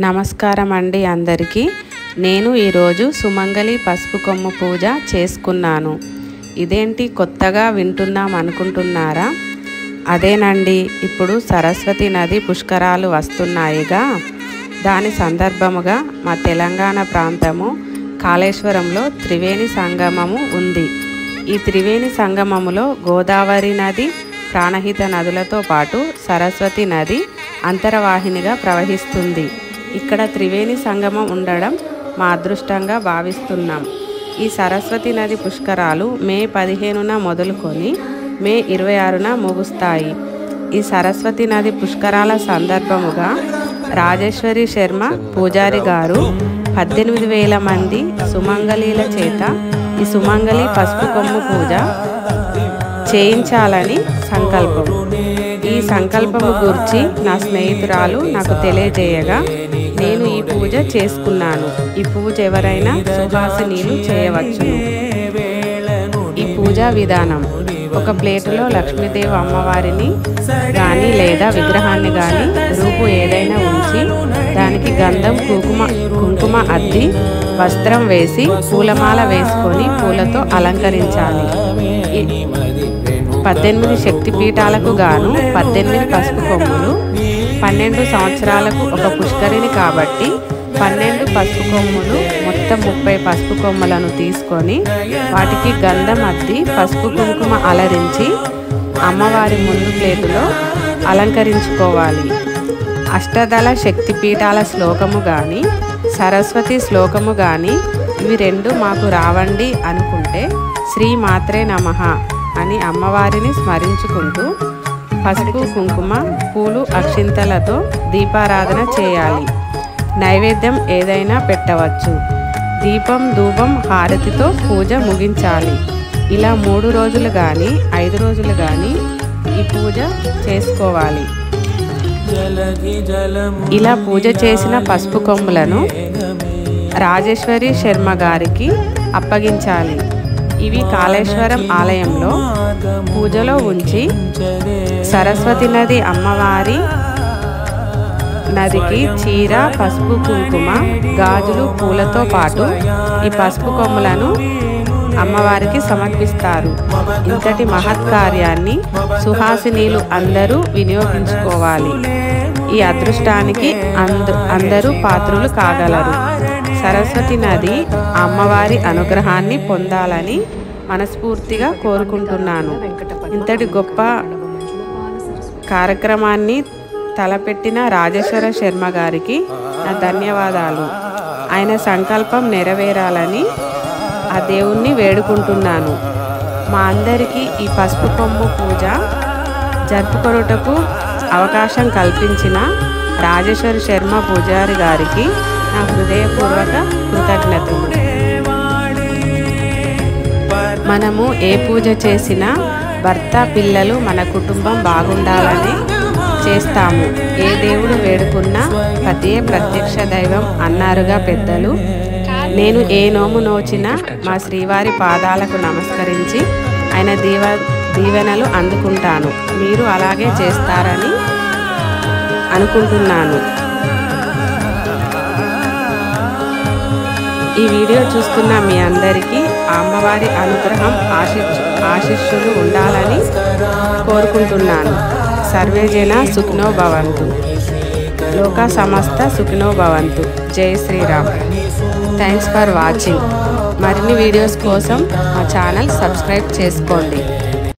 నమస్కారం అండి అందరికీ। నేను ఈరోజు సుమంగళి పసుపు కొమ్ము పూజ చేసుకున్నాను। ఇదేంటి కొత్తగా వింటున్నాం అనుకుంటున్నారా? అదేనండి, ఇప్పుడు సరస్వతి నది పుష్కరాలు వస్తున్నాయిగా, దాని సందర్భముగా మా తెలంగాణ ప్రాంతము కాళేశ్వరంలో త్రివేణి సంగమము ఉంది। ఈ త్రివేణి సంగమములో గోదావరి నది, ప్రాణహిత నదులతో పాటు సరస్వతి నది అంతర్వాహినిగా ప్రవహిస్తుంది। ఇక్కడ త్రివేణి సంగమం ఉండడం మా అదృష్టంగా భావిస్తున్నాం। ఈ సరస్వతి నది పుష్కరాలు మే 15న మొదలుకొని మే 26న ముగుస్తాయి। ఈ సరస్వతి నది పుష్కరాల సందర్భముగా రాజేశ్వరి శర్మ పూజారి గారు 18,000 మంది సుమంగళీల చేత ఈ సుమంగళి పసుపు కొమ్ము పూజ చేయించాలని సంకల్పం। ఈ సంకల్పము గురించి నా స్నేహితురాలు నాకు తెలియజేయగా నేను ఈ పూజ చేసుకున్నాను। ఈ పూజ ఎవరైనా సుహాసినీలు చేయవచ్చును। ఈ పూజా విధానం: ఒక ప్లేటులో లక్ష్మీదేవి అమ్మవారిని కానీ లేదా విగ్రహాన్ని కానీ రూపు ఏదైనా ఉంచి దానికి గంధం కుంకుమ అద్ది వస్త్రం వేసి పూలమాల వేసుకొని పూలతో అలంకరించాలి। 18 శక్తిపీఠాలకు గాను 18 పసుపు కొమ్ములు, 12 సంవత్సరాలకు ఒక పుష్కరిణి కాబట్టి 12 పసుపు కొమ్ములు, మొత్తం 30 పసుపు కొమ్మలను తీసుకొని వాటికి గంధం అద్ది పసుపు కుంకుమ అలరించి అమ్మవారి ముందు ప్లేటులో అలంకరించుకోవాలి। అష్టదళ శక్తిపీఠాల శ్లోకము కానీ సరస్వతి శ్లోకము కానీ ఇవి రెండు మాకు రావండి అనుకుంటే శ్రీ మాత్రే నమః అని అమ్మవారిని స్మరించుకుంటూ పసుపు కుంకుమ పూలు అక్షింతలతో దీపారాధన చేయాలి। నైవేద్యం ఏదైనా పెట్టవచ్చు। దీపం ధూపం హారతితో పూజ ముగించాలి। ఇలా 3 రోజులు కానీ 5 రోజులు కానీ ఈ పూజ చేసుకోవాలి। ఇలా పూజ చేసిన పసుపు కొమ్ములను రాజేశ్వరి శర్మ గారికి అప్పగించాలి। ఇవి కాళేశ్వరం ఆలయంలో పూజలో ఉంచి సరస్వతి నది అమ్మవారి నదికి చీర, పసుపు కుంకుమ, గాజులు, పూలతో పాటు ఈ పసుపు కొమ్ములను అమ్మవారికి సమర్పిస్తారు। ఇంతటి మహత్కార్యాన్ని సుహాసినీలు అందరూ వినియోగించుకోవాలి। ఈ అదృష్టానికి అందరూ పాత్రులు కాగలరు। సరస్వతి నది అమ్మవారి అనుగ్రహాన్ని పొందాలని మనస్ఫూర్తిగా కోరుకుంటున్నాను। ఇంతటి గొప్ప కార్యక్రమాన్ని తలపెట్టిన రాజేశ్వర శర్మ గారికి నా ధన్యవాదాలు। ఆయన సంకల్పం నెరవేరాలని ఆ దేవుణ్ణి వేడుకుంటున్నాను। మా అందరికీ ఈ పసుపు కొమ్ము పూజ జరుపుకొనుటకు అవకాశం కల్పించిన రాజేశ్వర శర్మ పూజారి గారికి నా హృదయపూర్వక కృతజ్ఞతలు। మనము ఏ పూజ చేసినా భర్త, పిల్లలు, మన కుటుంబం బాగుండాలని చేస్తాము। ఏ దేవుడు వేడుకున్నా పతియే ప్రత్యక్ష దైవం అన్నారుగా పెద్దలు। నేను ఏ నోము నోచినా మా శ్రీవారి పాదాలకు నమస్కరించి ఆయన దీవెనలు అందుకుంటాను। మీరు అలాగే చేస్తారని అనుకుంటున్నాను। ఈ వీడియో చూస్తున్న మీ అందరికీ అమ్మవారి అనుగ్రహం ఆశీస్సులు ఉండాలని కోరుకుంటున్నాను। సర్వే జన సుఖినో భవంతు, లోక సమస్త సుఖినో భవంతు। జై శ్రీరామ్। Thanks for watching. మరిన్ని వీడియోస్ కోసం మా ఛానల్ సబ్స్క్రైబ్ చేసుకోండి।